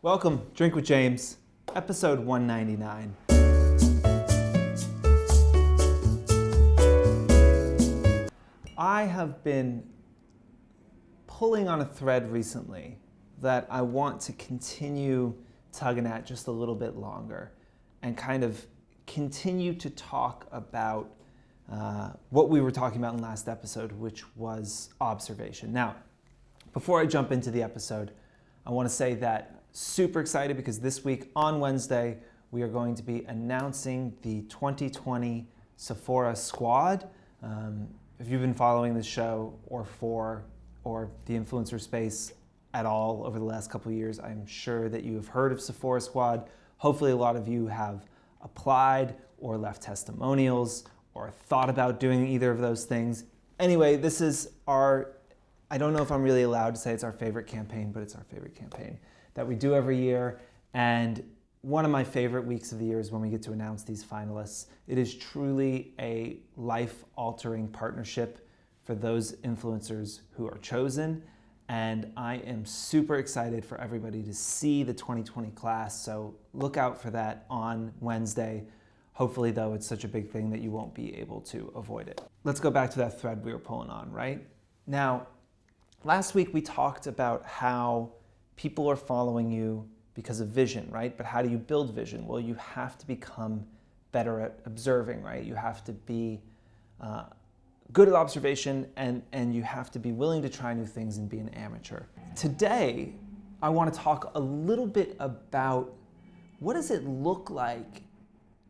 Welcome, Drink with James, episode 199. I have been pulling on a thread recently that I want to continue tugging at just a little bit longer and kind of continue to talk about what we were talking about in the last episode, which was observation. Now, before I jump into the episode, I want to say that super excited because this week on Wednesday, we are going to be announcing the 2020 Sephora Squad. If you've been following the show or the influencer space at all over the last couple of years, I'm sure that you have heard of Sephora Squad. Hopefully a lot of you have applied or left testimonials or thought about doing either of those things. Anyway, this is I don't know if I'm really allowed to say it's our favorite campaign, but it's our favorite campaign that we do every year. And one of my favorite weeks of the year is when we get to announce these finalists. It is truly a life-altering partnership for those influencers who are chosen. And I am super excited for everybody to see the 2020 class. So look out for that on Wednesday. Hopefully, though, it's such a big thing that you won't be able to avoid it. Let's go back to that thread we were pulling on, right? Now, last week we talked about how people are following you because of vision, right? But how do you build vision? Well, you have to become better at observing, right? You have to be good at observation and you have to be willing to try new things and be an amateur. Today, I want to talk a little bit about what does it look like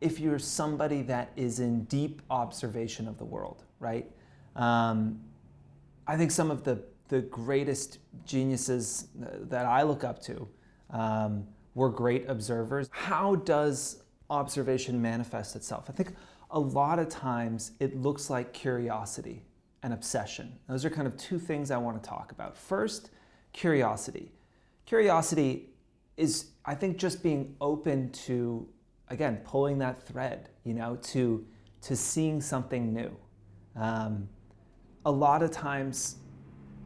if you're somebody that is in deep observation of the world, right? I think some of the greatest geniuses that I look up to were great observers. How does observation manifest itself? I think a lot of times it looks like curiosity and obsession. Those are kind of two things I want to talk about. First, curiosity. Curiosity is, I think, just being open to, again, pulling that thread, to seeing something new. A lot of times,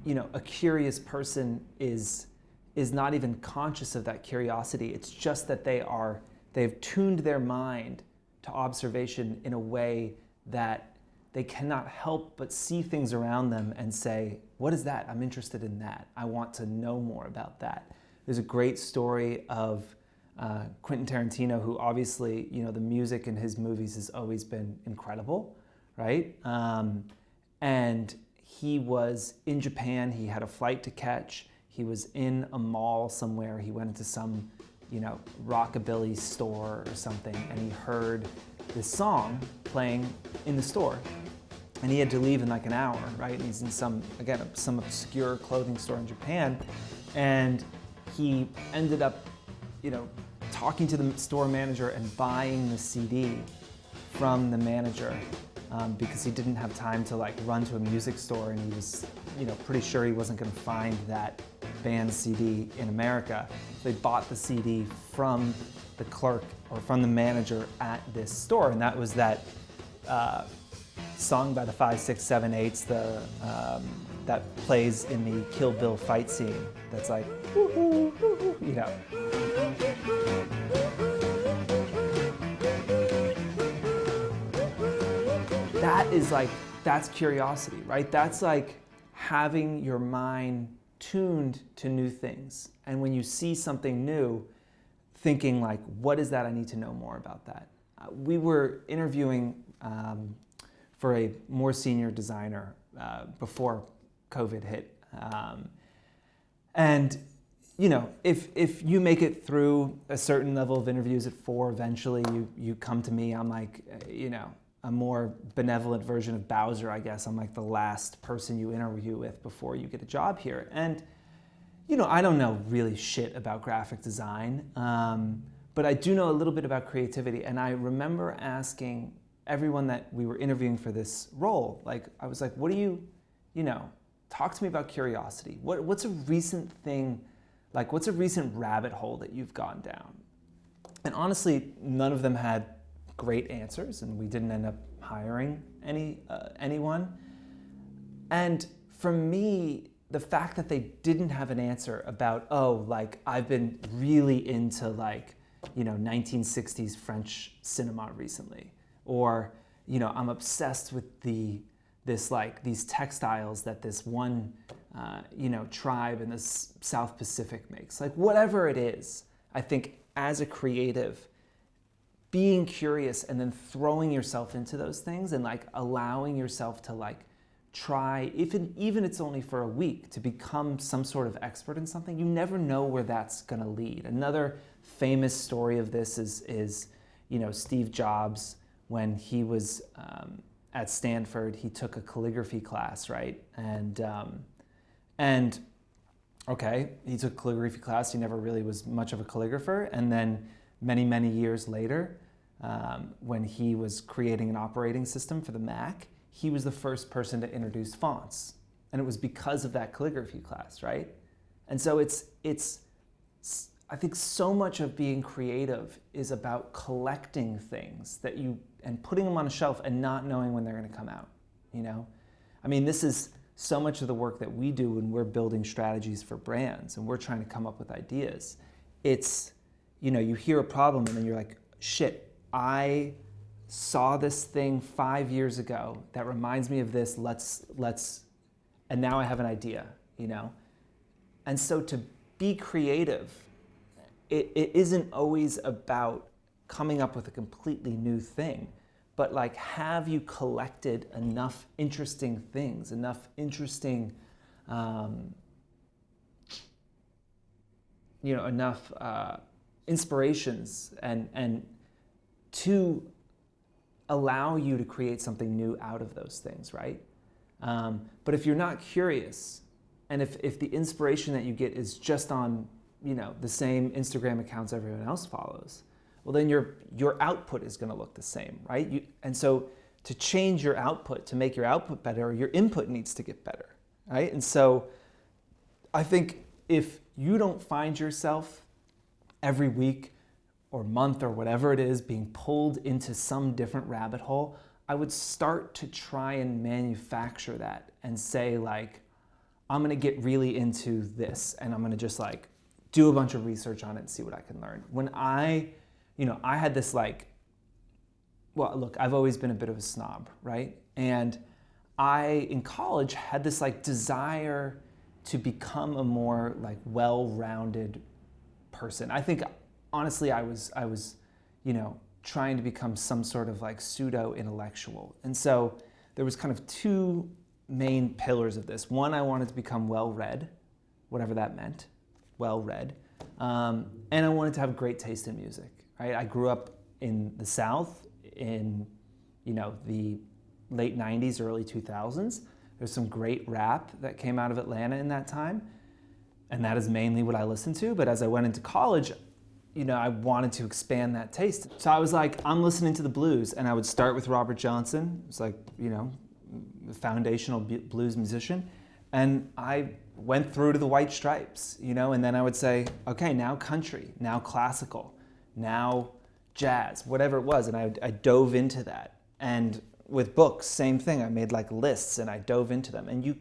a curious person is not even conscious of that curiosity. It's just that they've tuned their mind to observation in a way that they cannot help but see things around them and say, what is that? I'm interested in that. I want to know more about that. There's a great story of Quentin Tarantino, who obviously, the music in his movies has always been incredible, right? And he was in Japan, he had a flight to catch, he was in a mall somewhere, he went into some, rockabilly store or something, and he heard this song playing in the store. And he had to leave in like an hour, right? And he's in some obscure clothing store in Japan. And he ended up, talking to the store manager and buying the CD from the manager. Because he didn't have time to run to a music store, and he was pretty sure he wasn't going to find that band's CD in America. So he bought the CD from the clerk or from the manager at this store, and that was that song by the 5, 6, 7, 8s, that plays in the Kill Bill fight scene. That's like, woo-hoo, woo-hoo, That's curiosity, right? That's like having your mind tuned to new things. And when you see something new, thinking what is that? I need to know more about that. We were interviewing for a more senior designer before COVID hit. And if you make it through a certain level of interviews at 4, eventually you come to me, I'm a more benevolent version of Bowser, I guess. I'm the last person you interview with before you get a job here. And, I don't know really shit about graphic design, but I do know a little bit about creativity. And I remember asking everyone that we were interviewing for this role, I was like, what do you, talk to me about curiosity. What's a recent thing, what's a recent rabbit hole that you've gone down? And honestly, none of them had great answers, and we didn't end up hiring anyone. And for me, the fact that they didn't have an answer about, oh, like I've been really into like, 1960s French cinema recently, or, I'm obsessed with these textiles that this one, tribe in the South Pacific makes. Like whatever it is, I think as a creative, being curious and then throwing yourself into those things and like allowing yourself to like try, even it's only for a week, to become some sort of expert in something. You never know where that's gonna lead. Another famous story of this is Steve Jobs, when he was at Stanford, he took a calligraphy class, right? And okay, he took calligraphy class. He never really was much of a calligrapher. And then many, many years later, when he was creating an operating system for the Mac, he was the first person to introduce fonts. And it was because of that calligraphy class, right? And so I think so much of being creative is about collecting things and putting them on a shelf and not knowing when they're going to come out, I mean, this is so much of the work that we do when we're building strategies for brands and we're trying to come up with ideas. It's, you hear a problem and then you're like, shit, I saw this thing 5 years ago that reminds me of this, and now I have an idea, And so to be creative, it isn't always about coming up with a completely new thing, but like, have you collected enough interesting things, enough interesting, enough inspirations and to allow you to create something new out of those things, right? But if you're not curious, and if the inspiration that you get is just on the same Instagram accounts everyone else follows, well then your output is going to look the same, right? And so to change your output, to make your output better, your input needs to get better, right? And so I think if you don't find yourself every week or month or whatever it is being pulled into some different rabbit hole, I would start to try and manufacture that and say like, I'm going to get really into this and I'm going to just like do a bunch of research on it and see what I can learn. When I had this like, well, look, I've always been a bit of a snob, right? And I, in college, had this like desire to become a more like well-rounded person. I think, honestly, I was, trying to become some sort of like pseudo-intellectual. And so there was kind of two main pillars of this. One, I wanted to become well-read, whatever that meant. Well-read, and I wanted to have great taste in music. Right? I grew up in the South in, the late '90s, early 2000s. There's some great rap that came out of Atlanta in that time, and that is mainly what I listened to. But as I went into college, I wanted to expand that taste. So I was like, I'm listening to the blues, and I would start with Robert Johnson. It's like, a foundational blues musician, and I went through to the White Stripes, and then I would say, okay, now country, now classical, now jazz, whatever it was, and I dove into that. And with books, same thing. I made like lists and I dove into them. And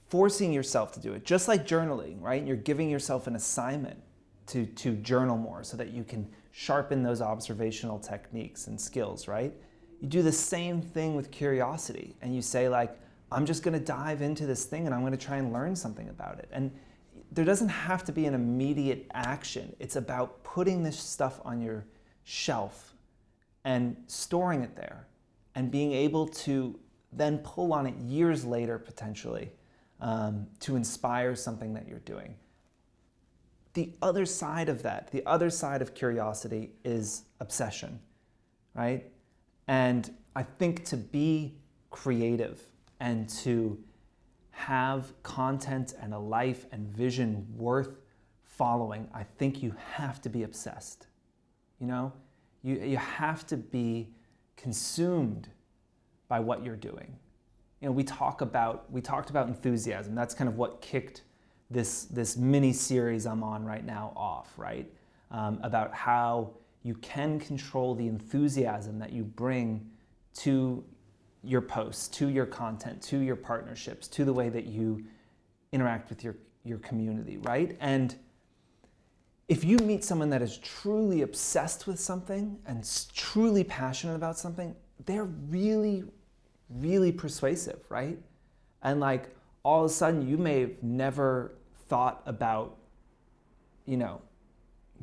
forcing yourself to do it, just like journaling, right? You're giving yourself an assignment to journal more so that you can sharpen those observational techniques and skills, right? You do the same thing with curiosity, and you say like, I'm just going to dive into this thing and I'm going to try and learn something about it. And there doesn't have to be an immediate action. It's about putting this stuff on your shelf and storing it there and being able to then pull on it years later, potentially, to inspire something that you're doing. The other side of that, the other side of curiosity is obsession, right? And I think to be creative and to have content and a life and vision worth following, I think you have to be obsessed. You have to be consumed by what you're doing. We talked about enthusiasm. That's kind of what kicked this mini series I'm on right now off, right? About how you can control the enthusiasm that you bring to your posts, to your content, to your partnerships, to the way that you interact with your community, right? And if you meet someone that is truly obsessed with something and truly passionate about something, they're really, really persuasive, right? And like all of a sudden you may have never thought about,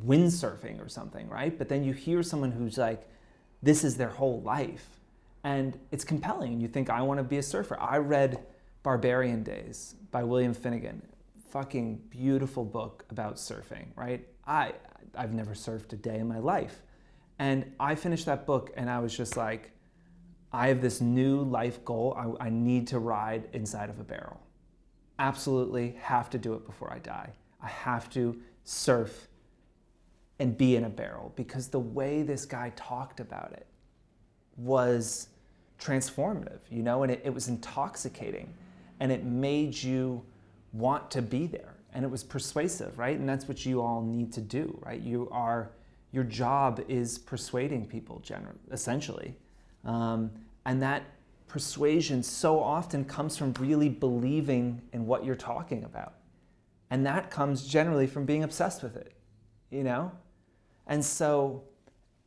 windsurfing or something, right? But then you hear someone who's like, this is their whole life. And it's compelling. And you think, I want to be a surfer. I read Barbarian Days by William Finnegan. Fucking beautiful book about surfing, right? I've never surfed a day in my life. And I finished that book and I was just like, I have this new life goal. I need to ride inside of a barrel. Absolutely have to do it before I die. I have to surf and be in a barrel, because the way this guy talked about it was transformative, and it was intoxicating, and it made you want to be there, and it was persuasive, right? And that's what you all need to do, right? Your job is persuading people, essentially, and that persuasion so often comes from really believing in what you're talking about, and that comes generally from being obsessed with it, And so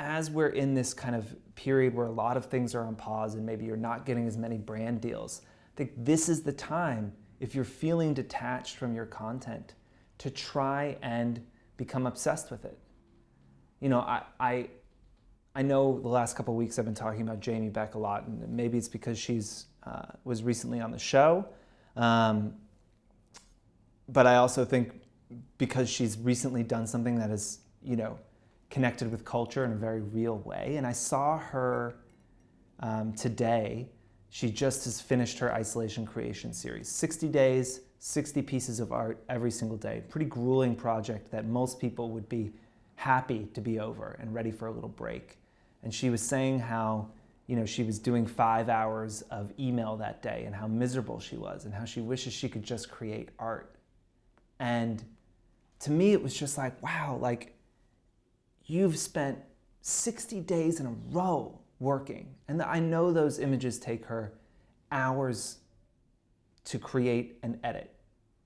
as we're in this kind of period where a lot of things are on pause and maybe you're not getting as many brand deals, I think this is the time, if you're feeling detached from your content, to try and become obsessed with it. I know the last couple of weeks I've been talking about Jamie Beck a lot, and maybe it's because she's was recently on the show, but I also think because she's recently done something that is, connected with culture in a very real way. And I saw her today. She just has finished her isolation creation series. 60 days, 60 pieces of art every single day. Pretty grueling project that most people would be happy to be over and ready for a little break. And she was saying how, she was doing 5 hours of email that day and how miserable she was and how she wishes she could just create art. And to me, it was just like, wow, like, you've spent 60 days in a row working. And I know those images take her hours to create and edit.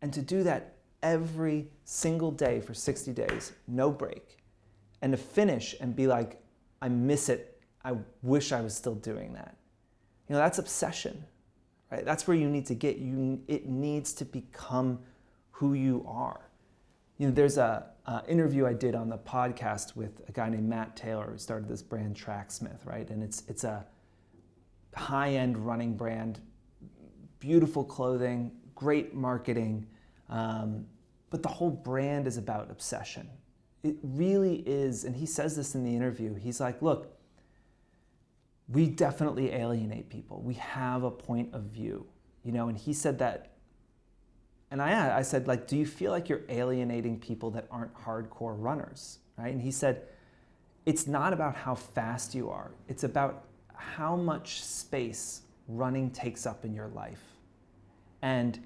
And to do that every single day for 60 days, no break. And to finish and be like, I miss it. I wish I was still doing that. That's obsession, right? That's where you need to get. It needs to become who you are. There's a interview I did on the podcast with a guy named Matt Taylor who started this brand Tracksmith, right? And it's a high-end running brand, beautiful clothing, great marketing, but the whole brand is about obsession. It really is, and he says this in the interview. He's like, look, we definitely alienate people. We have a point of view, and he said that. And I said, like, do you feel like you're alienating people that aren't hardcore runners, right? And he said, it's not about how fast you are. It's about how much space running takes up in your life. And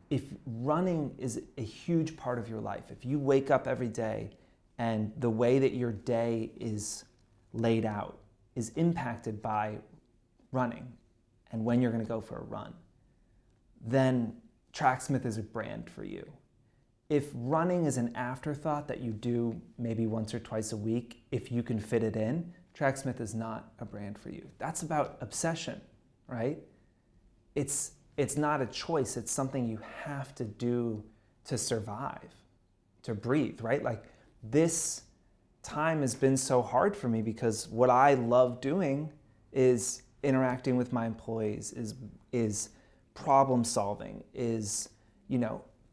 if running is a huge part of your life, if you wake up every day and the way that your day is laid out is impacted by running and when you're going to go for a run, then Tracksmith is a brand for you. If running is an afterthought that you do maybe once or twice a week, if you can fit it in, Tracksmith is not a brand for you. That's about obsession, right? It's not a choice. It's something you have to do to survive, to breathe, right? Like, this time has been so hard for me because what I love doing is interacting with my employees, is problem solving, is,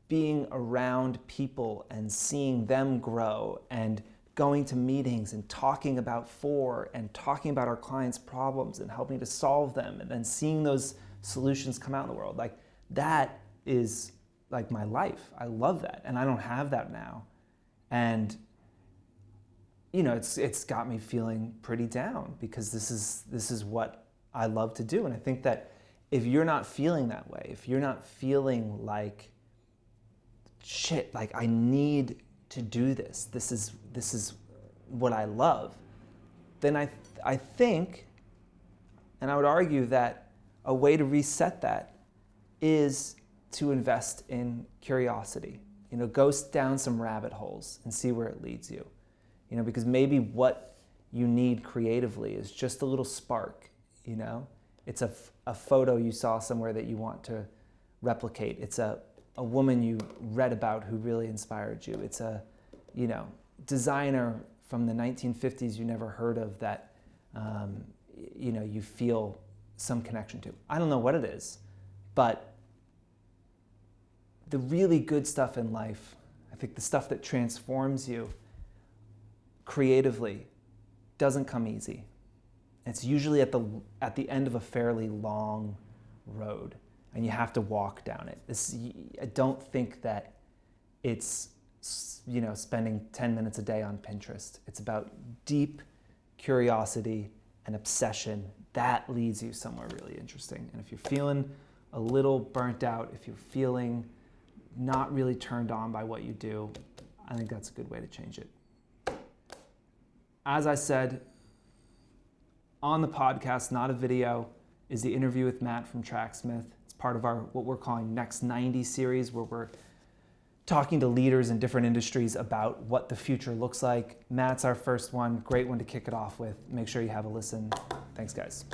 being around people and seeing them grow and going to meetings and talking about our clients' problems and helping to solve them and then seeing those solutions come out in the world. Like, that is like my life. I love that. And I don't have that now. And it's got me feeling pretty down because this is what I love to do. And I think that if you're not feeling that way, if you're not feeling like, shit, like, I need to do this, this is what I love, then I think, and I would argue that a way to reset that is to invest in curiosity. You know, go down some rabbit holes and see where it leads you. You know, because maybe what you need creatively is just a little spark, you know? It's a photo you saw somewhere that you want to replicate. It's a woman you read about who really inspired you. It's a, you know, designer from the 1950s you never heard of that, you know, you feel some connection to. I don't know what it is, but the really good stuff in life, I think the stuff that transforms you creatively, doesn't come easy. It's usually at the end of a fairly long road, and you have to walk down it. I don't think that it's, you know, spending 10 minutes a day on Pinterest. It's about deep curiosity and obsession. That leads you somewhere really interesting. And if you're feeling a little burnt out, if you're feeling not really turned on by what you do, I think that's a good way to change it. As I said, on the podcast, not a video, is the interview with Matt from Tracksmith. It's part of our, what we're calling Next 90 series, where we're talking to leaders in different industries about what the future looks like. Matt's our first one, great one to kick it off with. Make sure you have a listen. Thanks, guys.